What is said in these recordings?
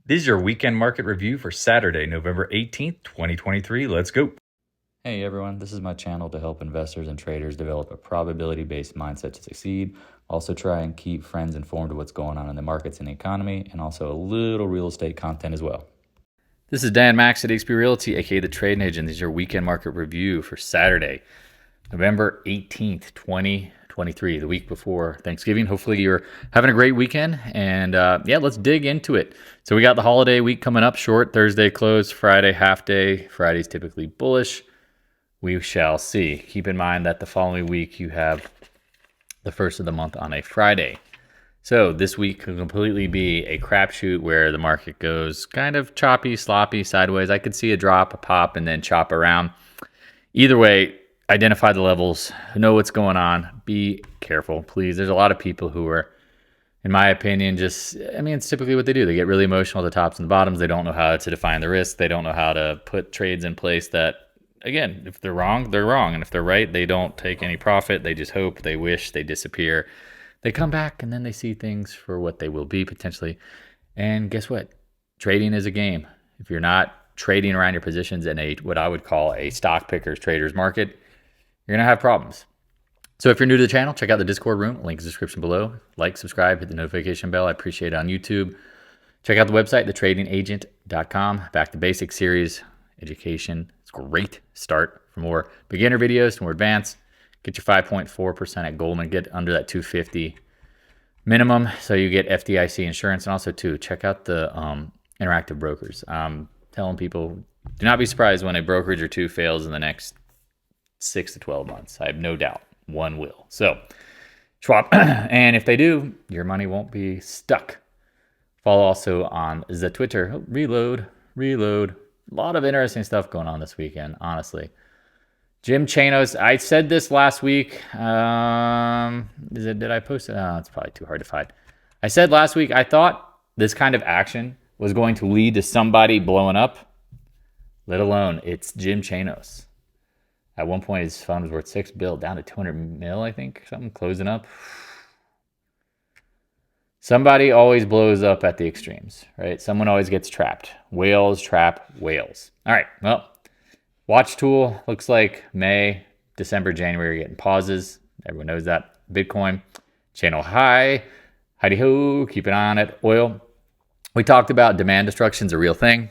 This is your weekend market review for Saturday, November 18th, 2023. Let's go. Hey everyone, this is my channel to help investors and traders develop a probability-based mindset to succeed. Also try and keep friends informed of what's going on in the markets and the economy, and also a little real estate content as well. This is Dan Max at XP Realty, aka The Trading Agent. This is your weekend market review for Saturday, November 18th, 2023, the week before Thanksgiving. Hopefully you're having a great weekend, and yeah, let's dig into it. So we got the holiday week coming up, short Thursday close, Friday half day. Friday's typically bullish. We shall see. Keep in mind that the following week you have the first of the month on a Friday. So this week could completely be a crapshoot where the market goes kind of choppy, sloppy, sideways. I could see a drop, a pop, and then chop around. Either way, identify the levels, know what's going on, be careful, please. There's a lot of people who are, in my opinion, it's typically what they do. They get really emotional at the tops and the bottoms. They don't know how to define the risk. They don't know how to put trades in place that, again, if they're wrong, they're wrong. And if they're right, they don't take any profit. They just hope, they wish, they disappear. They come back and then they see things for what they will be potentially. And guess what? Trading is a game. If you're not trading around your positions in what I would call a stock pickers traders market, you're going to have problems. So if you're new to the channel, check out the Discord room. Link is in the description below. Like, subscribe, hit the notification bell. I appreciate it on YouTube. Check out the website, thetradingagent.com. Back to Basics series, education. It's a great start for more beginner videos, to more advanced. Get your 5.4% at Goldman. Get under that 250 minimum so you get FDIC insurance. And also, too, check out the interactive brokers. Telling people, do not be surprised when a brokerage or two fails in the next 6 to 12 months. I have no doubt one will. So, Schwab. And if they do, your money won't be stuck. Follow also on the Twitter. Oh, reload. A lot of interesting stuff going on this weekend, honestly. Jim Chanos, I said this last week. Did I post it? Oh, it's probably too hard to find. I said last week, I thought this kind of action was going to lead to somebody blowing up, let alone it's Jim Chanos. At one point, his fund was worth $6 billion, down to 200 mil, I think, something closing up. Somebody always blows up at the extremes, right? Someone always gets trapped. Whales trap whales. All right, well, watch tool looks like May, December, January getting pauses. Everyone knows that. Bitcoin, channel high. Heidi ho, keep an eye on it. Oil. We talked about demand destruction is a real thing.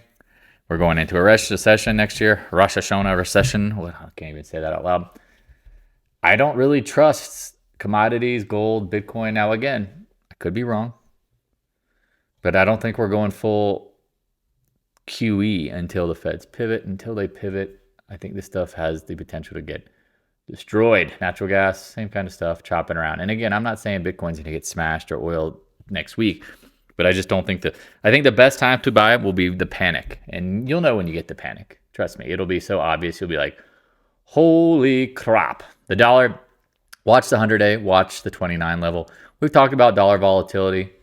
We're going into a recession next year. Rosh Hashanah recession. Well, I can't even say that out loud. I don't really trust commodities, gold, Bitcoin. Now, again, I could be wrong. But I don't think we're going full QE until the Feds pivot. Until they pivot, I think this stuff has the potential to get destroyed. Natural gas, same kind of stuff, chopping around. And again, I'm not saying Bitcoin's going to get smashed or oil next week. But I just don't think I think the best time to buy it will be the panic. And you'll know when you get the panic. Trust me, it'll be so obvious. You'll be like, holy crap. The dollar, watch the 100-day, watch the 29 level. We've talked about dollar volatility. There's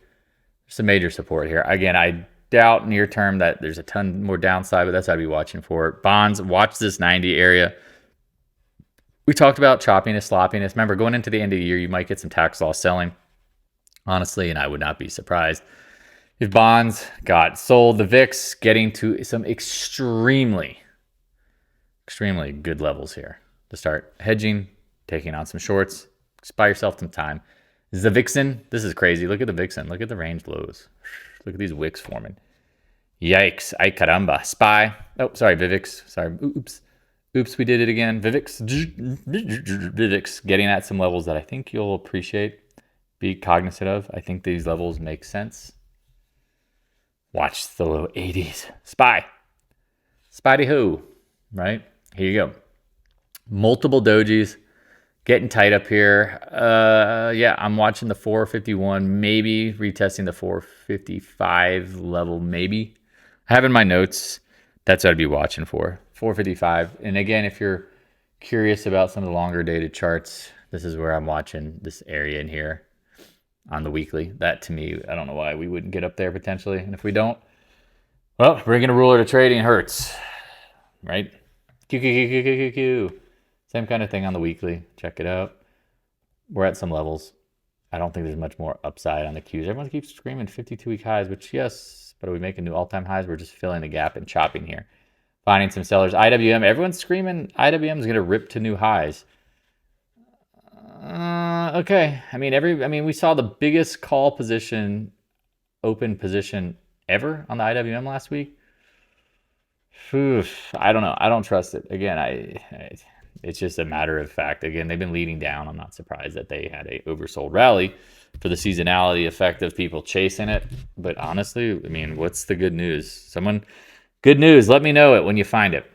some major support here. Again, I doubt near term that there's a ton more downside, but that's what I'd be watching for. Bonds, watch this 90 area. We talked about choppiness, sloppiness. Remember, going into the end of the year, you might get some tax loss selling. Honestly, and I would not be surprised if bonds got sold. The VIX getting to some extremely good levels here to start hedging, taking on some shorts. Just buy yourself some time. This is the Vixen. This is crazy. Look at the Vixen. Look at the range lows. Look at these wicks forming. Yikes. Ay caramba. SPY. Oh, sorry, Vivix. Sorry. Oops, we did it again. Vivix getting at some levels that I think you'll appreciate. Be cognizant of. I think these levels make sense. Watch the low 80s. SPY. Spidey ho. Right? Here you go. Multiple dojis. Getting tight up here. Yeah, I'm watching the 451. Maybe retesting the 455 level. Maybe. I have in my notes. That's what I'd be watching for. 455. And again, if you're curious about some of the longer dated charts, this is where I'm watching this area in here. On the weekly. That to me, I don't know why we wouldn't get up there potentially. And if we don't, well, bringing a ruler to trading hurts, right? Same kind of thing on the weekly. Check it out. We're at some levels. I don't think there's much more upside on the Qs. Everyone keeps screaming 52-week highs, which yes, But are we making new all-time highs? We're just filling the gap and chopping here. Finding some sellers. IWM, everyone's screaming IWM is going to rip to new highs. Okay. I mean, we saw the biggest call position, open position ever on the IWM last week. I don't know. I don't trust it. Again, it's just a matter of fact. Again, they've been leading down. I'm not surprised that they had a oversold rally for the seasonality effect of people chasing it. But honestly, I mean, what's the good news? Good news. Let me know it when you find it.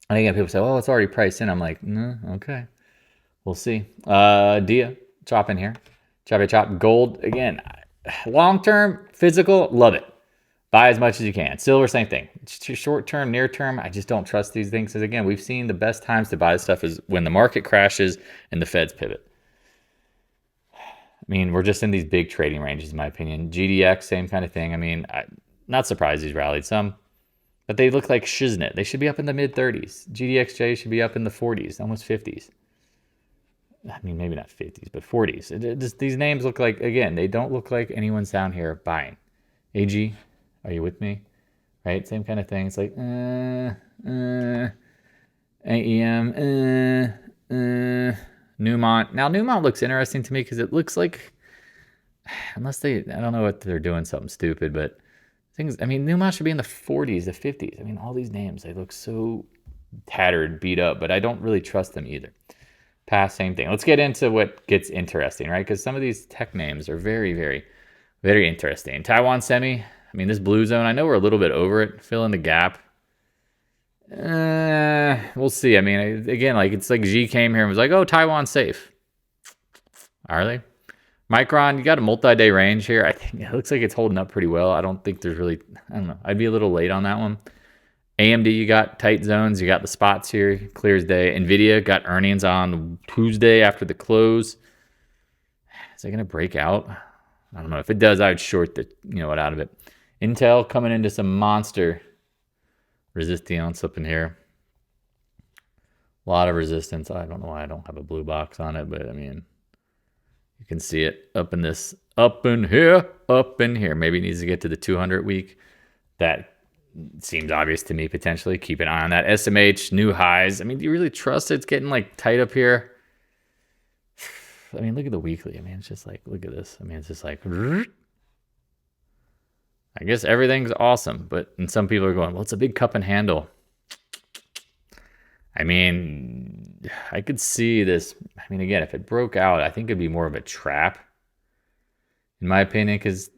I think people say, "Oh, it's already priced in." I'm like, no, okay, we'll see. Dia, chop in here, chop. Gold again, long term, physical, love it. Buy as much as you can. Silver, same thing. Short term, near term, I just don't trust these things. Because again, we've seen the best times to buy this stuff is when the market crashes and the Feds pivot. I mean, we're just in these big trading ranges, in my opinion. GDX, same kind of thing. I mean, not surprised these rallied some, but they look like shiznit. They should be up in the mid 30s. GDXJ should be up in the 40s, almost 50s. I mean, maybe not 50s, but 40s. These names look like, again, they don't look like anyone's down here buying. AG. Are you with me? Right? Same kind of thing. It's like, AEM, Newmont. Now, Newmont looks interesting to me because it looks like, unless I don't know what they're doing, something stupid, but Newmont should be in the 40s, the 50s. I mean, all these names, they look so tattered, beat up, but I don't really trust them either. PAAS, same thing. Let's get into what gets interesting, right? Because some of these tech names are very, very, very interesting. Taiwan Semi. I mean, this blue zone, I know we're a little bit over it. Fill in the gap. We'll see. I mean, again, it's like G came here and was like, oh, Taiwan's safe. Are they? Micron, you got a multi-day range here. I think it looks like it's holding up pretty well. I don't think there's really, I don't know. I'd be a little late on that one. AMD, you got tight zones. You got the spots here. Clear as day. NVIDIA got earnings on Tuesday after the close. Is it going to break out? I don't know. If it does, I would short out of it. Intel coming into some monster resistance up in here. A lot of resistance. I don't know why I don't have a blue box on it, but I mean, you can see it up in here. Maybe it needs to get to the 200 week. That seems obvious to me potentially. Keep an eye on that. SMH, new highs. I mean, do you really trust it? It's getting tight up here. I mean, look at the weekly. I mean, it's just look at this. I mean, it's just I guess everything's awesome, and some people are going, well, it's a big cup and handle. I mean, I could see this. I mean, again, if it broke out, I think it'd be more of a trap, in my opinion, because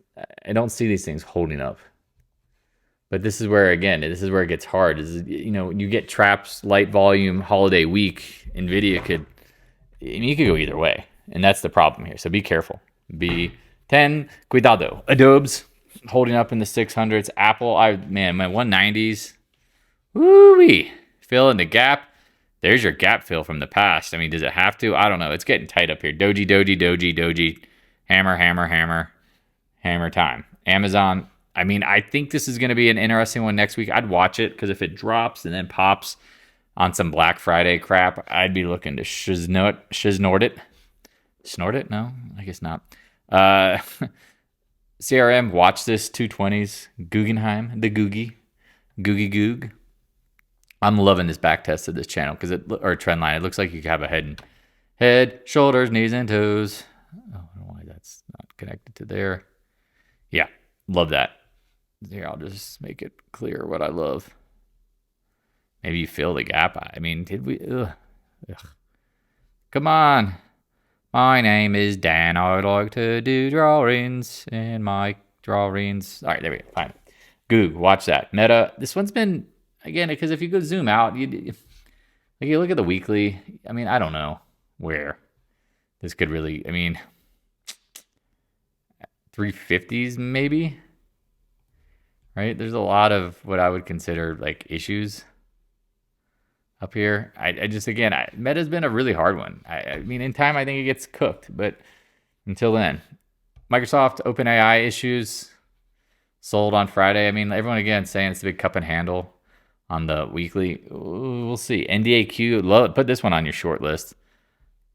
I don't see these things holding up. But this is where it gets hard. You get traps, light volume, holiday week. NVIDIA could go either way. And that's the problem here. So be careful. Be 10, cuidado. Adobes holding up in the 600s. Apple, my 190s. Woo-wee. Fill in the gap. There's your gap fill from the past. I mean, does it have to? I don't know. It's getting tight up here. Doji. Hammer time. Amazon. I mean, I think this is going to be an interesting one next week. I'd watch it because if it drops and then pops on some Black Friday crap, I'd be looking to shiznort it. Snort it? No, I guess not. CRM, watch this 220s. Guggenheim, the Goog. I'm loving this back test of this channel or trend line. It looks like you have a head, shoulders, knees, and toes. Oh, I don't know why that's not connected to there. Yeah, love that. Here, I'll just make it clear what I love. Maybe you fill the gap. I mean, did we? Ugh. Come on. My name is Dan. I like to do drawings in my drawings. All right, there we go. Fine. Goog, watch that. Meta. This one's been, again, because if you go zoom out, you look at the weekly. I mean, I don't know where this could really, 350s maybe, right? There's a lot of what I would consider issues up here. Meta's been a really hard one. I mean, in time, I think it gets cooked, but until then. Microsoft OpenAI issues sold on Friday. I mean, everyone again saying it's a big cup and handle on the weekly. Ooh, we'll see. NDAQ, put this one on your short list.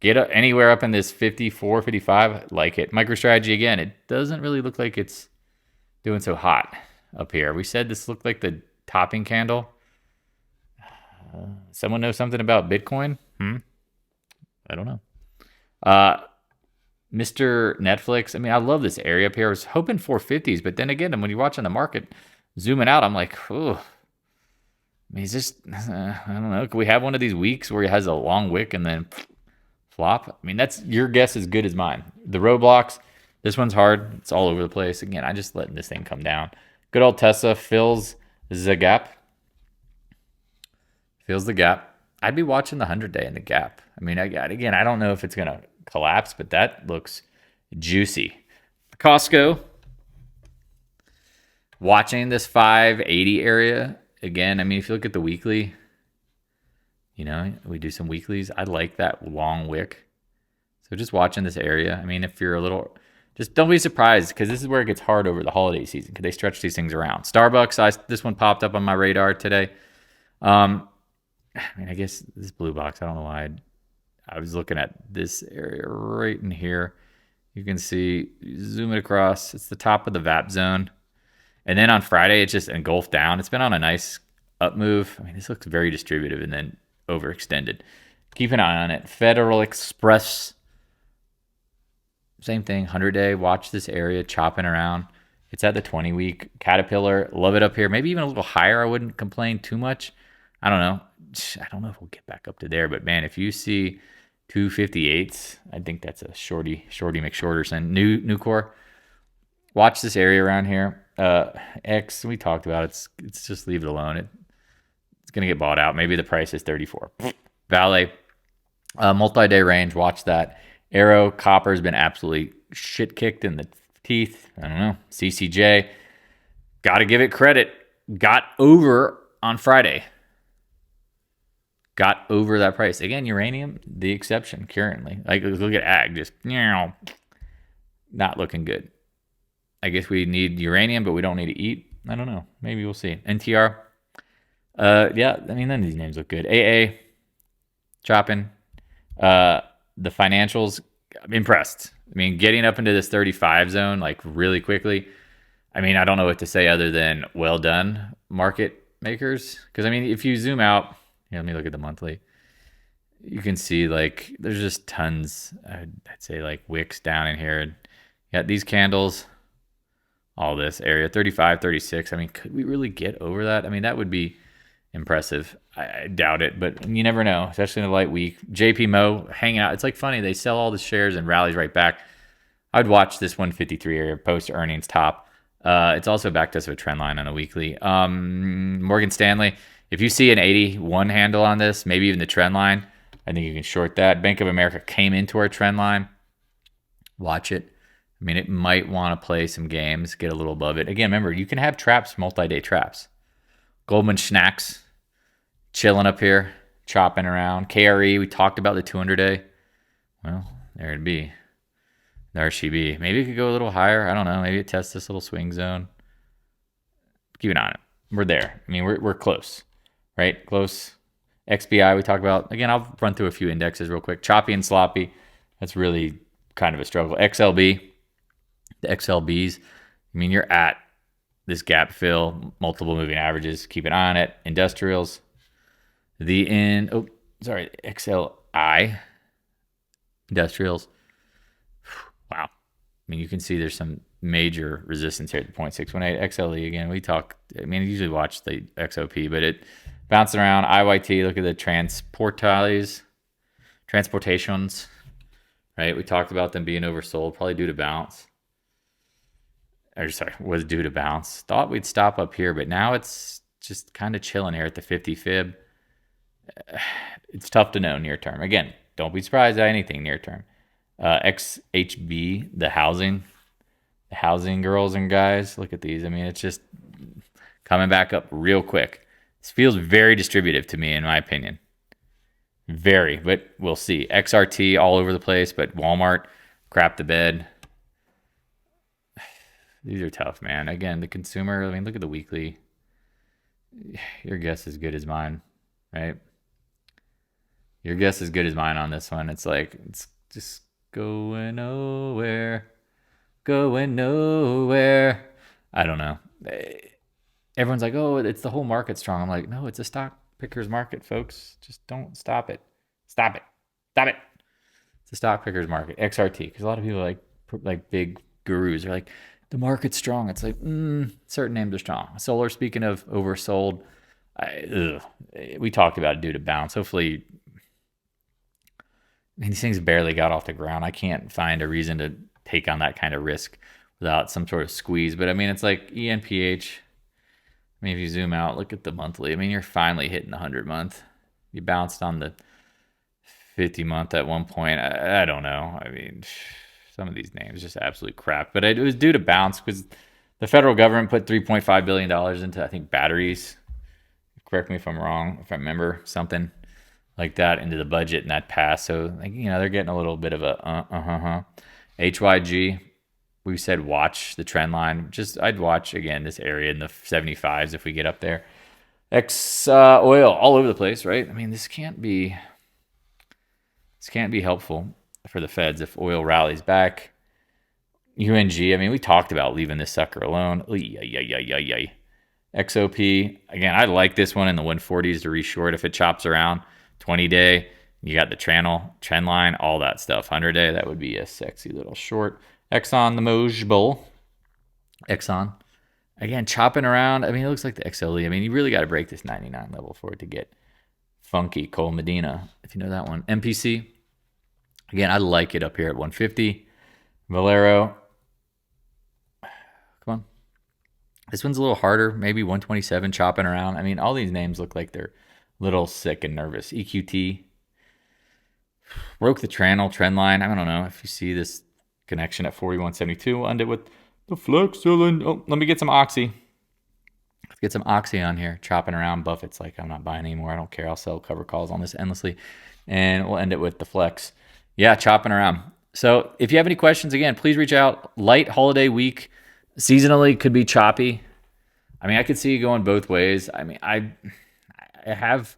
Get anywhere up in this 54, 55, like it. MicroStrategy, again, it doesn't really look like it's doing so hot. up here. We said this looked like the topping candle. Someone know something about Bitcoin? I don't know. Mr. Netflix. I mean, I love this area up here. I was hoping 450s, but then again, when you're watching the market zooming out, I'm like, oh, I mean, he's just, I don't know. Can we have one of these weeks where he has a long wick and then flop? I mean, that's your guess as good as mine. The roadblocks, this one's hard. It's all over the place. Again, I'm just letting this thing come down. Good old Tesla fills the gap. Fills the gap. I'd be watching the 100-day in the gap. I mean, again, I don't know if it's going to collapse, but that looks juicy. Costco, watching this 580 area. Again, I mean, if you look at the weekly, we do some weeklies. I like that long wick. So just watching this area. I mean, if you're a little, just don't be surprised because this is where it gets hard over the holiday season because they stretch these things around. Starbucks, this one popped up on my radar today. I mean, I guess this blue box, I don't know why I was looking at this area right in here. You can see, zoom it across. It's the top of the VAP zone. And then on Friday, it just engulfed down. It's been on a nice up move. I mean, this looks very distributive and then overextended. Keep an eye on it. Federal Express, same thing, 100-day. Watch this area chopping around. It's at the 20-week. Caterpillar, love it up here. Maybe even a little higher. I wouldn't complain too much. I don't know. I don't know if we'll get back up to there, but man, if you see 258s, I think that's a shorty McShorterson. New core. Watch this area around here. X, we talked about it. It's just leave it alone. It's gonna get bought out. Maybe the price is 34. VALE, multi-day range. Watch that. Arrow copper has been absolutely shit kicked in the teeth. I don't know. CCJ, got to give it credit. Got over on Friday. Got over that price. Again, uranium, the exception currently. Like, look at ag, just not looking good. I guess we need uranium, but we don't need to eat. I don't know. Maybe we'll see. NTR. Yeah, I mean, none of these names look good. AA, chopping. The financials, I'm impressed. I mean, getting up into this 35 zone, like, really quickly. I mean, I don't know what to say other than well done, market makers. Because, I mean, if you zoom out, let me look at the monthly. You can see, like, there's just tons, I'd say, like, wicks down in here. You got these candles, all this area, 35, 36. I mean, could we really get over that? I mean, that would be impressive. I doubt it, but you never know, especially in a light week. JP Mo hanging out. It's like funny. They sell all the shares and rallies right back. I'd watch this 153 area post earnings top. It's also backed us with a trend line on a weekly. Morgan Stanley. If you see an 81 handle on this, maybe even the trend line, I think you can short that. Bank of America came into our trend line. Watch it. I mean, it might want to play some games, get a little above it. Again, remember, you can have traps, multi-day traps. Goldman Sachs, chilling up here, chopping around. KRE, we talked about the 200-day. Well, there it'd be. There she be. Maybe it could go a little higher. I don't know. Maybe it tests this little swing zone. Keep an eye on it. We're there. I mean, we're close. Right? Close. XBI we talked about. Again, I'll run through a few indexes real quick. Choppy and sloppy. That's really kind of a struggle. XLB. The XLBs. I mean, you're at this gap fill. Multiple moving averages. Keep an eye on it. Industrials. XLI. Industrials. Wow. I mean, you can see there's some major resistance here at the 0.618. XLE, again, we talk, I mean, I usually watch the XOP, but it bouncing around. IYT, look at the transportations, right? We talked about them being oversold, probably due to bounce. Or sorry, was due to bounce. Thought we'd stop up here, but now it's just kind of chilling here at the 50 fib. It's tough to know near term. Again, don't be surprised at anything near term. XHB, the housing girls and guys, look at these. I mean, it's just coming back up real quick. This feels very distributive to me, in my opinion. Very, but we'll see. XRT all over the place, but Walmart crap the bed. These are tough, man. Again, the consumer, I mean, look at the weekly. Your guess is as good as mine, right? Your guess is as good as mine on this one. It's like, it's just going nowhere. I don't know. everyone's like, oh, it's the whole market strong. I'm like, no, it's a stock picker's market, folks. Just don't stop it. Stop it. Stop it. It's a stock picker's market. XRT, because a lot of people like big gurus are like, the market's strong. It's like, certain names are strong. Solar, speaking of oversold, we talked about it due to bounce. Hopefully, these things barely got off the ground. I can't find a reason to take on that kind of risk without some sort of squeeze. But I mean, it's like ENPH. I mean, if you zoom out, look at the monthly. I mean, you're finally hitting the 100-month. You bounced on the 50-month at one point. I don't know. I mean, some of these names just absolute crap. But it was due to bounce because the federal government put $3.5 billion into, I think, batteries. Correct me if I'm wrong, if I remember something like that into the budget, and that passed. So, they're getting a little bit of a HYG. We said watch the trend line. I'd watch again this area in the 75s if we get up there. Oil all over the place, right? I mean, this can't be helpful for the feds if oil rallies back. UNG, I mean, we talked about leaving this sucker alone. XOP, again, I like this one in the 140s to reshort if it chops around. 20-day, you got the trend line, all that stuff. 100-day, that would be a sexy little short. Exxon, the Moj Bull. Exxon, again, chopping around. I mean, it looks like the XLE. I mean, you really got to break this 99 level for it to get funky. Cole Medina, if you know that one. MPC, again, I like it up here at 150. Valero, come on. This one's a little harder, maybe 127 chopping around. I mean, all these names look like they're a little sick and nervous. EQT broke the trend line. I don't know if you see this connection at 41.72. We'll end it with the flex selling. Oh, let me get some Oxy. Let's get some Oxy on here, chopping around. Buffett's like, I'm not buying anymore. I don't care. I'll sell cover calls on this endlessly. And we'll end it with the flex. Yeah, chopping around. So if you have any questions, again, please reach out. Light holiday week. Seasonally could be choppy. I mean, I could see you going both ways. I mean, I have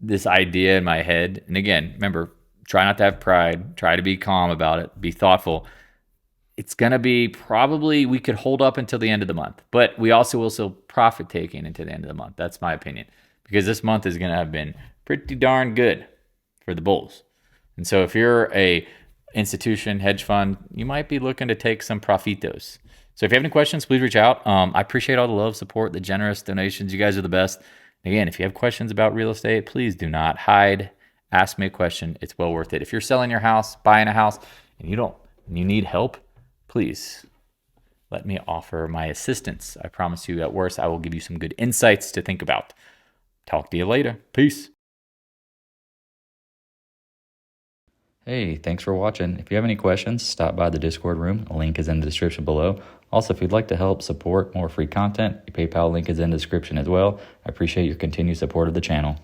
this idea in my head. And again, remember, try not to have pride. Try to be calm about it. Be thoughtful. It's going to be probably we could hold up until the end of the month. But we also will still profit taking into the end of the month. That's my opinion. Because this month is going to have been pretty darn good for the bulls. And so if you're a institution, hedge fund, you might be looking to take some profitos. So if you have any questions, please reach out. I appreciate all the love, support, the generous donations. You guys are the best. Again, if you have questions about real estate, please do not hide. Ask me a question. It's well worth it. If you're selling your house, buying a house, and you need help, please let me offer my assistance. I promise you, at worst, I will give you some good insights to think about. Talk to you later. Peace. Hey, thanks for watching. If you have any questions, stop by the Discord room. A link is in the description below. Also, if you'd like to help support more free content, your PayPal link is in the description as well. I appreciate your continued support of the channel.